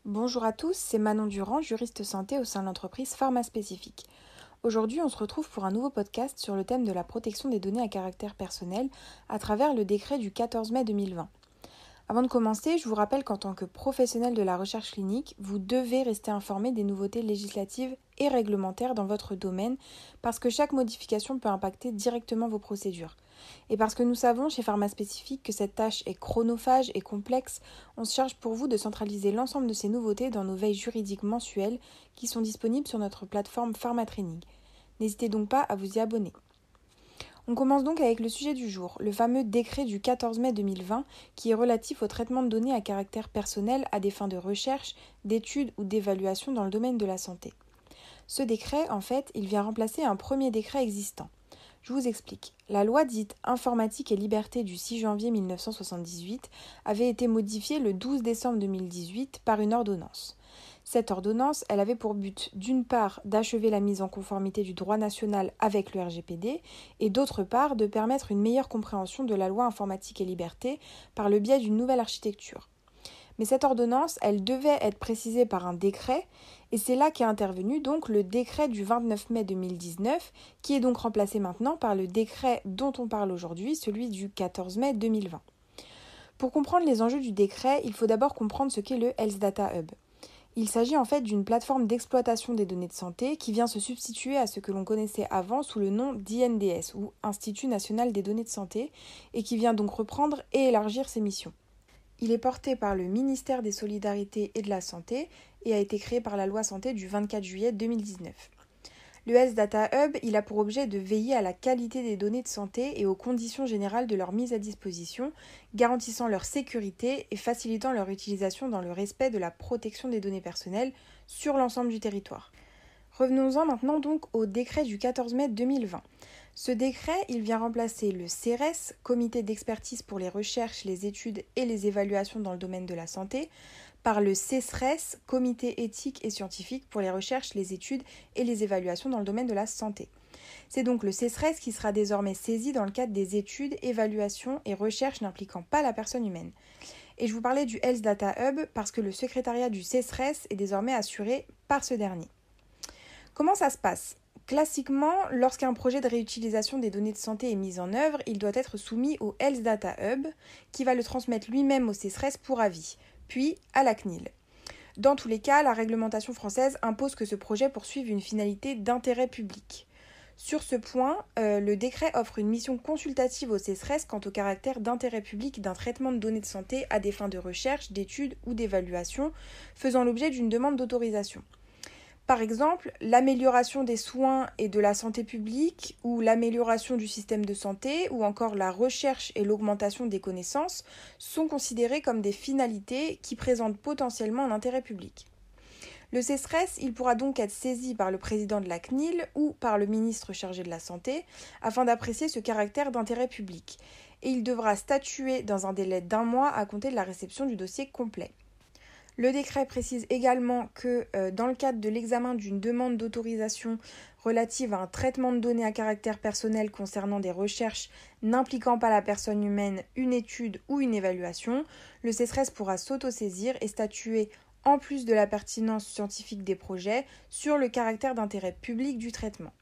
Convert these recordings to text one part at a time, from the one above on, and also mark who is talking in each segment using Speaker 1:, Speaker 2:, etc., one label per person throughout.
Speaker 1: Bonjour à tous, c'est Manon Durand, juriste santé au sein de l'entreprise Pharma Spécifique. Aujourd'hui, on se retrouve pour un nouveau podcast sur le thème de la protection des données à caractère personnel à travers le décret du 14 mai 2020. Avant de commencer, je vous rappelle qu'en tant que professionnel de la recherche clinique, vous devez rester informé des nouveautés législatives et réglementaires dans votre domaine parce que chaque modification peut impacter directement vos procédures. Et parce que nous savons chez Pharma Spécifique que cette tâche est chronophage et complexe, on se charge pour vous de centraliser l'ensemble de ces nouveautés dans nos veilles juridiques mensuelles qui sont disponibles sur notre plateforme Pharma Training. N'hésitez donc pas à vous y abonner. On commence donc avec le sujet du jour, le fameux décret du 14 mai 2020 qui est relatif au traitement de données à caractère personnel à des fins de recherche, d'études ou d'évaluation dans le domaine de la santé. Ce décret, en fait, il vient remplacer un premier décret existant. Je vous explique. La loi dite Informatique et Liberté du 6 janvier 1978 avait été modifiée le 12 décembre 2018 par une ordonnance. Cette ordonnance, elle avait pour but, d'une part, d'achever la mise en conformité du droit national avec le RGPD et d'autre part, de permettre une meilleure compréhension de la loi Informatique et Liberté par le biais d'une nouvelle architecture. Mais cette ordonnance, elle devait être précisée par un décret, et c'est là qu'est intervenu donc le décret du 29 mai 2019, qui est donc remplacé maintenant par le décret dont on parle aujourd'hui, celui du 14 mai 2020. Pour comprendre les enjeux du décret, il faut d'abord comprendre ce qu'est le Health Data Hub. Il s'agit en fait d'une plateforme d'exploitation des données de santé qui vient se substituer à ce que l'on connaissait avant sous le nom d'INDS, ou Institut national des données de santé, et qui vient donc reprendre et élargir ses missions. Il est porté par le ministère des Solidarités et de la Santé et a été créé par la loi Santé du 24 juillet 2019. Le Health Data Hub, il a pour objet de veiller à la qualité des données de santé et aux conditions générales de leur mise à disposition, garantissant leur sécurité et facilitant leur utilisation dans le respect de la protection des données personnelles sur l'ensemble du territoire. Revenons-en maintenant donc au décret du 14 mai 2020. Ce décret, il vient remplacer le CERES, Comité d'expertise pour les recherches, les études et les évaluations dans le domaine de la santé, par le CESRES, Comité éthique et scientifique pour les recherches, les études et les évaluations dans le domaine de la santé. C'est donc le CESRES qui sera désormais saisi dans le cadre des études, évaluations et recherches n'impliquant pas la personne humaine. Et je vous parlais du Health Data Hub parce que le secrétariat du CESRES est désormais assuré par ce dernier. Comment ça se passe ? Classiquement, lorsqu'un projet de réutilisation des données de santé est mis en œuvre, il doit être soumis au Health Data Hub, qui va le transmettre lui-même au CESRES pour avis, puis à la CNIL. Dans tous les cas, la réglementation française impose que ce projet poursuive une finalité d'intérêt public. Sur ce point, le décret offre une mission consultative au CESRES quant au caractère d'intérêt public d'un traitement de données de santé à des fins de recherche, d'études ou d'évaluation, faisant l'objet d'une demande d'autorisation. Par exemple, l'amélioration des soins et de la santé publique ou l'amélioration du système de santé ou encore la recherche et l'augmentation des connaissances sont considérées comme des finalités qui présentent potentiellement un intérêt public. Le CESRES, il pourra donc être saisi par le président de la CNIL ou par le ministre chargé de la Santé afin d'apprécier ce caractère d'intérêt public et il devra statuer dans un délai d'1 mois à compter de la réception du dossier complet. Le décret précise également que dans le cadre de l'examen d'une demande d'autorisation relative à un traitement de données à caractère personnel concernant des recherches n'impliquant pas la personne humaine, une étude ou une évaluation, le CESRES pourra s'autosaisir et statuer, en plus de la pertinence scientifique des projets, sur le caractère d'intérêt public du traitement.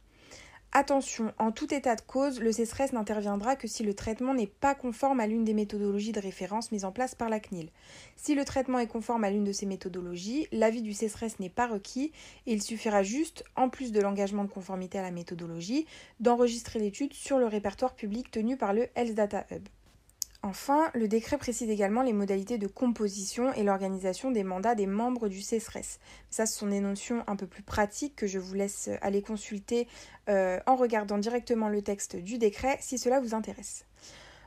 Speaker 1: Attention, en tout état de cause, le CESRES n'interviendra que si le traitement n'est pas conforme à l'une des méthodologies de référence mises en place par la CNIL. Si le traitement est conforme à l'une de ces méthodologies, l'avis du CESRES n'est pas requis et il suffira juste, en plus de l'engagement de conformité à la méthodologie, d'enregistrer l'étude sur le répertoire public tenu par le Health Data Hub. Enfin, le décret précise également les modalités de composition et l'organisation des mandats des membres du CESRES. Ça, ce sont des notions un peu plus pratiques que je vous laisse aller consulter en regardant directement le texte du décret si cela vous intéresse.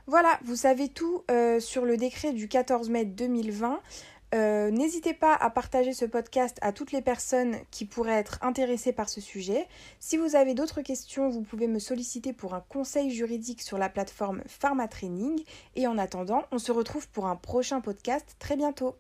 Speaker 1: Voilà, vous savez tout sur le décret du 14 mai 2020. N'hésitez pas à partager ce podcast à toutes les personnes qui pourraient être intéressées par ce sujet. Si vous avez d'autres questions, vous pouvez me solliciter pour un conseil juridique sur la plateforme Pharma Training. Et en attendant, on se retrouve pour un prochain podcast très bientôt.